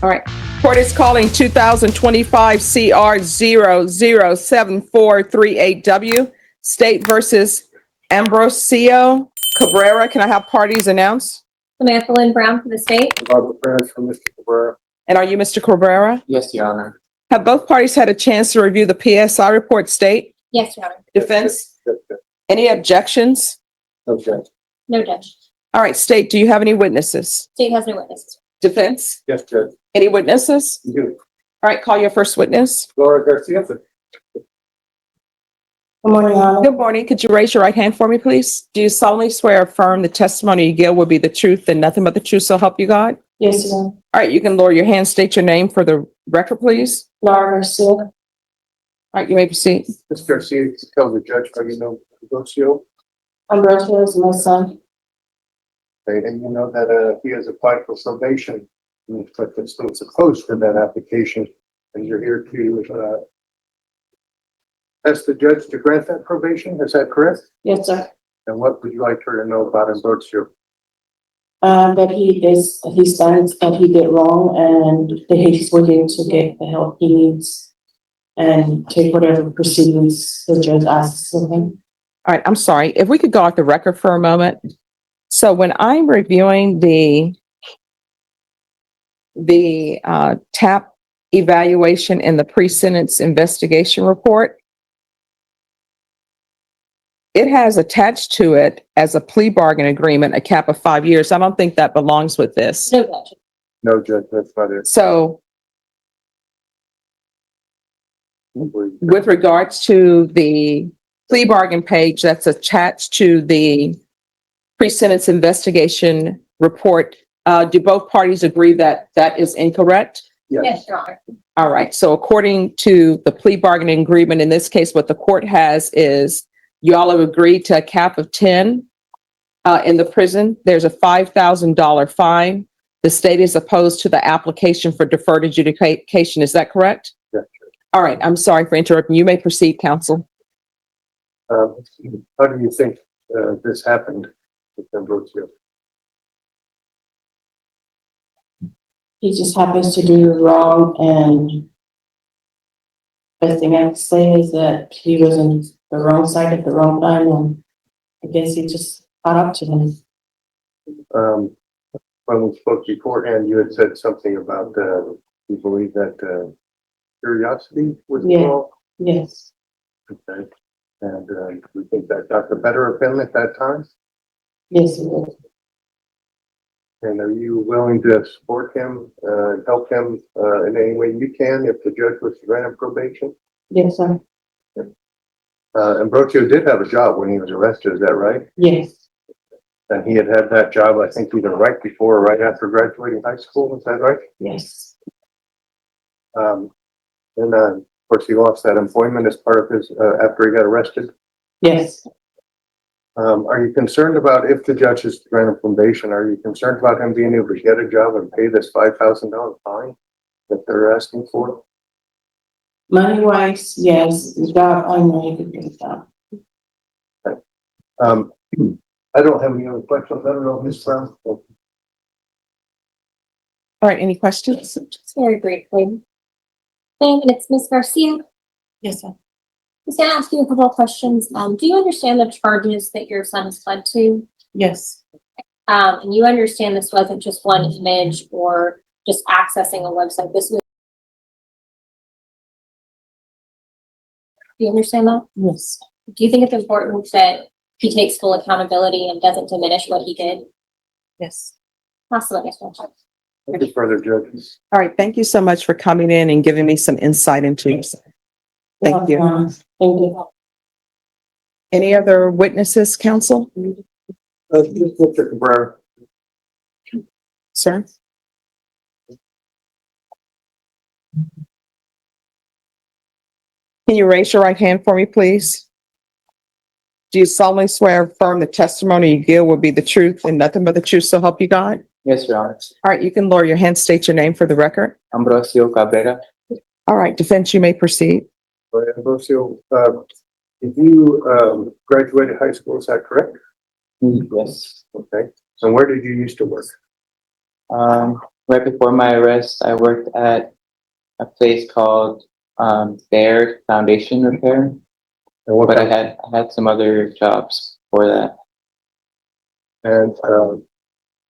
All right. Court is calling 2025 CR 007438W, State versus Ambrosio Cabrera. Can I have parties announced? Samantha Lynn Brown for the state. Robert Perez from Mr. Cabrera. And are you Mr. Cabrera? Yes, Your Honor. Have both parties had a chance to review the PSI report, State? Yes, Your Honor. Defense? Yes, yes. Any objections? Object. No judge. All right, State, do you have any witnesses? State has no witnesses. Defense? Yes, Judge. Any witnesses? You do. All right, call your first witness. Laura Garcia. Good morning, Your Honor. Good morning. Could you raise your right hand for me, please? Do you solemnly swear or affirm the testimony you give will be the truth and nothing but the truth, so help you God? Yes, Your Honor. All right, you can lower your hand, state your name for the record, please. Laura Garcia. All right, you may proceed. Ms. Garcia, tell the judge how you know Garcia. Umberto is my son. Okay, and you know that he has applied for probation, but it's still close to that application, and you're here to ask the judge to grant that probation. Is that correct? Yes, sir. And what would you like her to know about Umberto? That he stands that he did wrong and that he's willing to get the help he needs and take whatever proceedings the judge asks of him. All right, I'm sorry. If we could go off the record for a moment. So when I'm reviewing the TAP evaluation and the pre-sentence investigation report, it has attached to it as a plea bargain agreement, a cap of 5 years. I don't think that belongs with this. No judge. No, Judge, that's not it. So with regards to the plea bargain page that's attached to the pre-sentence investigation report, do both parties agree that that is incorrect? Yes, Your Honor. All right. So according to the plea bargaining agreement, in this case, what the court has is you all have agreed to a cap of 10 in the prison. There's a $5,000 fine. The state is opposed to the application for deferred adjudication. Is that correct? Yes. All right. I'm sorry for interrupting. You may proceed, counsel. How do you think this happened with Umberto? He just happens to do wrong, and best thing I can say is that he was on the wrong side at the wrong time, and I guess he just caught up to him. When we spoke beforehand, you had said something about you believe that curiosity was Yeah. involved. Yes, Okay. And we think that got the better of him at that time. yes, he did. And are you willing to support him, help him in any way you can if the judge was to grant him probation? Yes, sir. Ambrosio did have a job when he was arrested, is that right? Yes, And he had that job, I think, either right before or right after graduating high school, is that right? yes, And of course, he lost that employment as part of his, after he got arrested. yes. Are you concerned about if the judge is to grant him probation, are you concerned about him being able to get a job and pay this $5,000 fine that they're asking for? Money wise, yes, the job, I know he could get a job. I don't have any other questions. I don't know, Ms. Brown. All right. Any questions? Just very briefly. And it's Ms. Garcia. Yes, sir. Just gonna ask you a couple of questions. Do you understand the charges that your son has pled to? Yes, And you understand this wasn't just one image or just accessing a website. This was. Do you understand that? yes, Do you think it's important that he takes full accountability and doesn't diminish what he did? yes. That's the next question. Any further judges? All right. Thank you so much for coming in and giving me some insight into yourself. Thank you. Thank you. Any other witnesses, counsel? Mr. Cabrera. Sir? Can you raise your right hand for me, please? Do you solemnly swear or affirm the testimony you give will be the truth and nothing but the truth, so help you God? Yes, Your Honor. All right, you can lower your hand, state your name for the record. Ambrosio Cabrera. All right, defense, you may proceed. Ambrosio, did you graduated high school, is that correct? Yes. Okay. And where did you used to work? right before my arrest, I worked at a place called Baird Foundation Repair, And what, but I had some other jobs for that. and,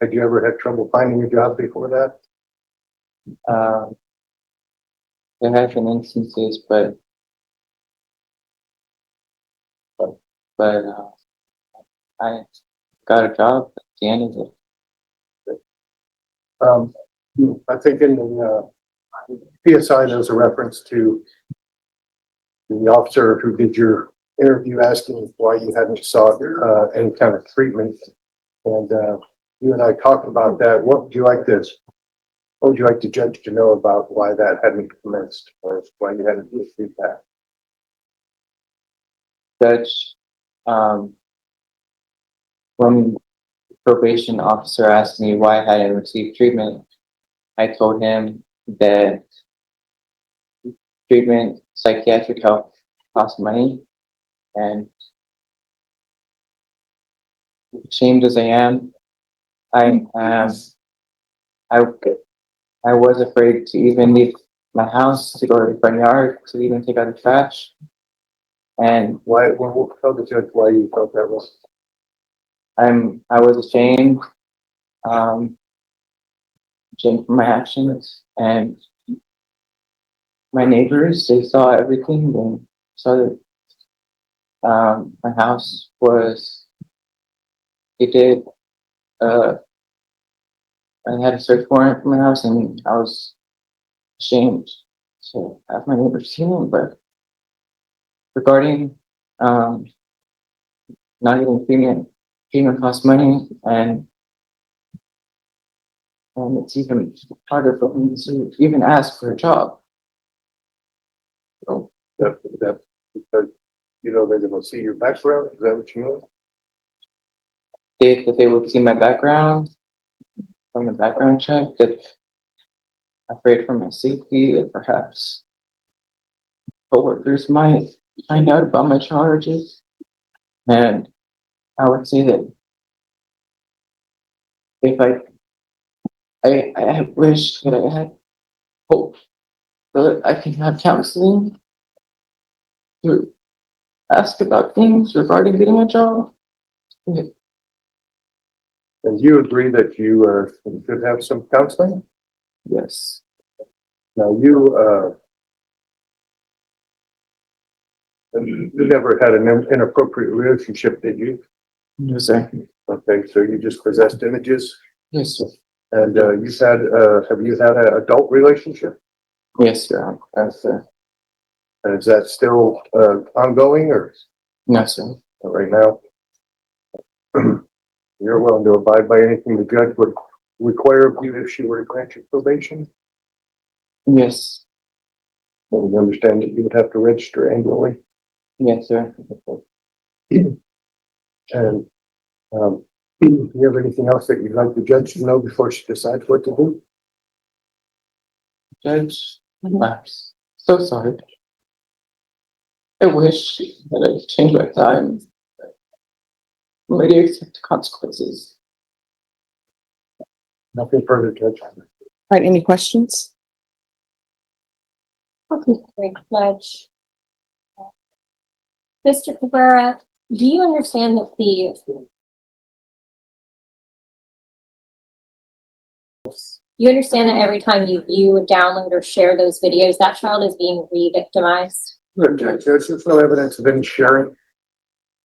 had you ever had trouble finding a job before that? There have been instances, but I got a job at the end of it. I think in the, PSI, there's a reference to the officer who did your interview asking why you hadn't sought, any kind of treatment. And, you and I talked about that. What would you like the judge to know about why that hadn't commenced or why you hadn't received that? Judge, when the probation officer asked me why I hadn't received treatment, I told him that treatment, psychiatric help costs money, and ashamed as I am, I was afraid to even leave my house to go to the front yard to even take out the trash. And Why, well, tell the judge why you felt that was. I was ashamed, ashamed for my actions, and my neighbors, they saw everything and saw that my house was, they did, I had a search warrant for my house and I was ashamed to have my neighbors see them, but regarding, not getting treatment costs money, and it's even harder for me to even ask for a job. So That, because, you know, they're gonna see your background, is that what you mean? that they would see my background from the background check, that afraid for my safety, that perhaps coworkers might find out about my charges. And I would say that if I have wished that I had hope that I can have counseling to ask about things regarding getting a job. And you agree that you, should have some counseling? Yes. Now, you never had an inappropriate relationship, did you? Yes, sir. Okay, so you just possessed images, Yes, sir. and, have you had an adult relationship? Yes, sir. Yes, sir. And is that still, ongoing or No, sir. right now? You're willing to abide by anything the judge would require of you if she were to grant you probation? Yes. And you understand that you would have to register annually? Yes, sir. And, do you have anything else that you'd like the judge to know before she decides what to do? Judge, I'm so sorry. I wish that I could change my time. I'm ready to accept the consequences. Nothing further, Judge. All right, any questions? Okay, very much. Mr. Cabrera, do you understand that you understand that every time you view, download, or share those videos, that child is being re-victimized? Judge, there's no evidence of any sharing.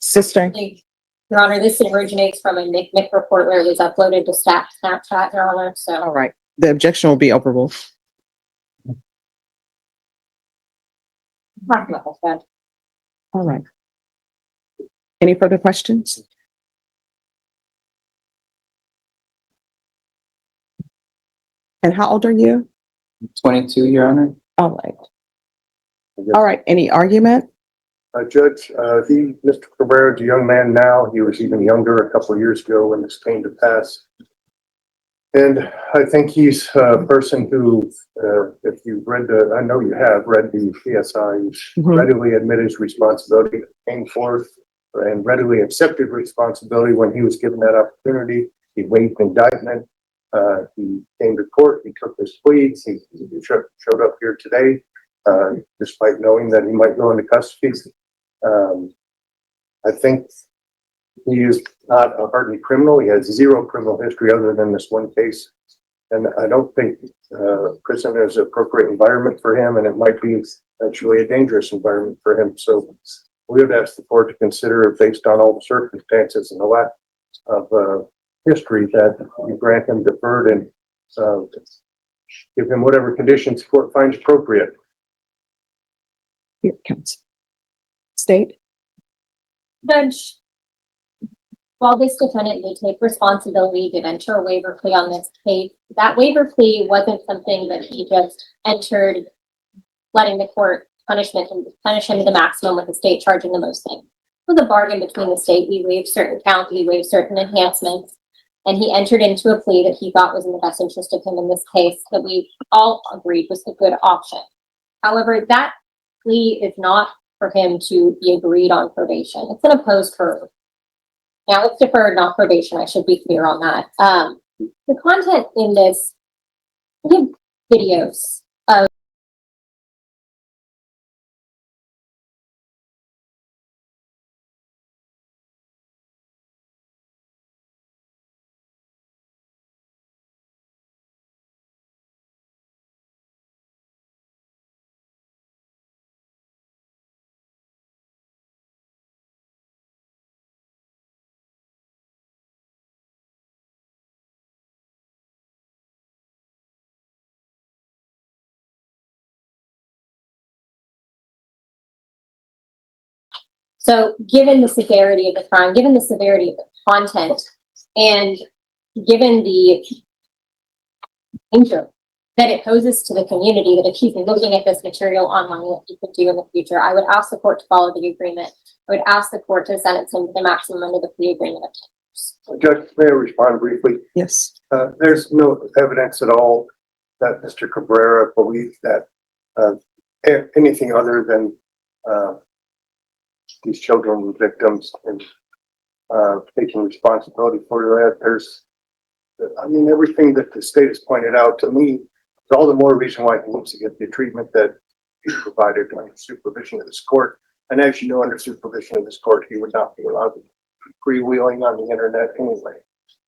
Sister, Your Honor, this originates from a NIC report where it was uploaded to Snapchat, Your Honor, so. all right, the objection will be overruled. Talk about that. All right. Any further questions? And how old are you? 22, Your Honor. All right. All right, any argument? Judge, Mr. Cabrera is a young man now. He was even younger a couple of years ago when this came to pass. And I think he's a person who, if you've read I know you have read the PSI, readily admitted his responsibility, came forth and readily accepted responsibility when he was given that opportunity. He waived indictment. He came to court, he took his pleas, he showed up here today, despite knowing that he might go into custody. I think he is not a hardened criminal. He has zero criminal history other than this one case. And I don't think prison is an appropriate environment for him, and it might be actually a dangerous environment for him. So we would ask the court to consider, based on all the circumstances and the lack of history, that you grant him deferred and give him whatever conditions the court finds appropriate. Here, counsel. State. Judge, while this defendant may take responsibility to enter a waiver plea on this case, that waiver plea wasn't something that he just entered, letting the court punish him to the maximum with the state charging the most thing. It was a bargain between the state. We waived certain counts, we waived certain enhancements, and he entered into a plea that he thought was in the best interest of him in this case, that we all agreed was a good option. However, that plea is not for him to be agreed on probation. It's an opposed verb. Now it's deferred, not probation. I should be clear on that. The content in this, we have videos of So given the severity of the crime, given the severity of the content, and given the danger that it poses to the community, that if he's looking at this material online, what he could do in the future, I would ask the court to follow the agreement. I would ask the court to sentence him to the maximum under the plea agreement of 10 years. Judge, may I respond briefly? Yes. There's no evidence at all that Mr. Cabrera believed that anything other than these children were victims and taking responsibility for that. There's, I mean, everything that the state has pointed out to me, it's all the more reason why he needs to get the treatment that he provided under supervision of this court. And as you know, under supervision of this court, he would not be allowed to be freewheeling on the internet anyway.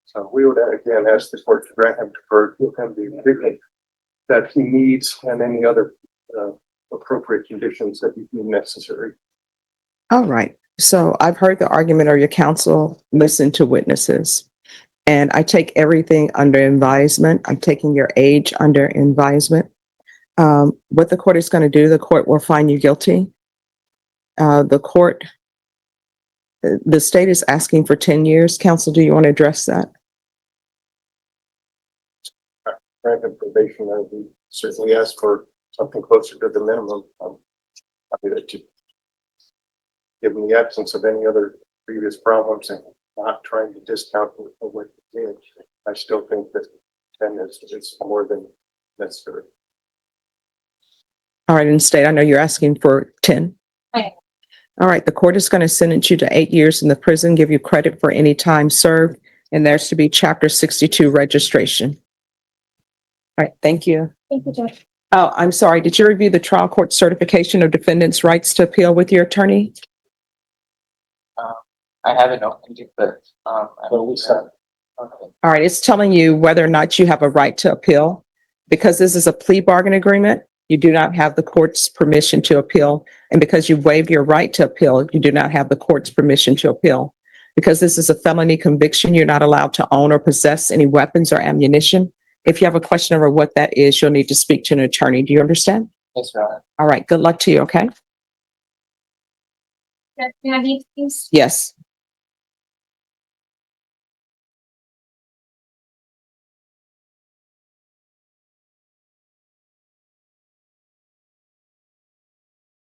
So we would again ask the court to grant him deferred, give him the treatment that he needs and any other appropriate conditions that he deem necessary. All right. So I've heard the argument of your counsel, listen to witnesses, and I take everything under advisement. I'm taking your age under advisement. What the court is going to do, the court will find you guilty. The state is asking for 10 years. Counsel, do you want to address that? Grant him probation, I would certainly ask for something closer to the minimum. I'm happy to given the absence of any other previous problems and not trying to discount what he did, I still think that 10 is more than necessary. All right, and state, I know you're asking for 10. Okay. All right, the court is going to sentence you to 8 years in the prison, give you credit for any time served, and there's to be Chapter 62 registration. All right, thank you. Thank you, Judge. Oh, I'm sorry, did you review the trial court certification of defendant's rights to appeal with your attorney? I haven't opened it, but we said. okay. All right, it's telling you whether or not you have a right to appeal. Because this is a plea bargain agreement, you do not have the court's permission to appeal. And because you waived your right to appeal, you do not have the court's permission to appeal. Because this is a felony conviction, you're not allowed to own or possess any weapons or ammunition. If you have a question over what that is, you'll need to speak to an attorney. Do you understand? Yes, Your Honor. All right, good luck to you, okay? Judge, may I be excused? Yes.